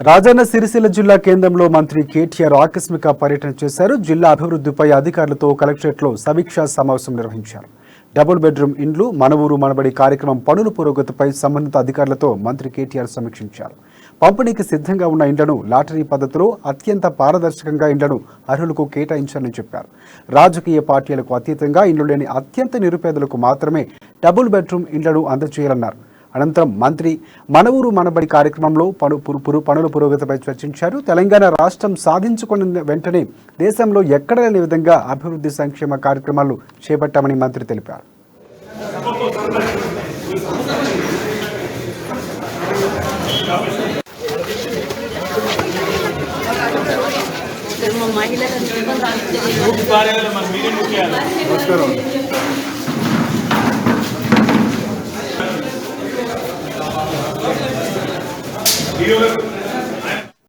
రాజన్న సిరిసిల్ల జిల్లా కేంద్రంలో మంత్రి కేటీఆర్ ఆకస్మిక పర్యటన చేశారు. జిల్లా అభివృద్ధిపై అధికారులతో కలెక్టరేట్లో సమీక్షా సమావేశం నిర్వహించారు. డబుల్ బెడ్రూమ్ ఇండ్లు మన ఊరు మనబడి కార్యక్రమం పనుల పురోగతిపై సంబంధిత అధికారులతో మంత్రి కేటీఆర్ సమీక్షించారు. పంపిణీకి సిద్ధంగా ఉన్న ఇండ్లను లాటరీ పద్ధతిలో అత్యంత పారదర్శకంగా ఇండ్లను అర్హులకు కేటాయించాలని చెప్పారు. రాజకీయ పార్టీలకు అతీతంగా ఇండ్లు లేని అత్యంత నిరుపేదలకు మాత్రమే డబుల్ బెడ్రూమ్ ఇండ్లను అందజేయాలన్నారు. అనంతరం మంత్రి మన ఊరు మనబడి కార్యక్రమంలో పనుల పురోగతిపై చర్చించారు. తెలంగాణ రాష్ట్రం సాధించుకున్న వెంటనే దేశంలో ఎక్కడ లేని విధంగా అభివృద్ధి సంక్షేమ కార్యక్రమాలు చేపట్టామని మంత్రి తెలిపారు. నమస్కారం.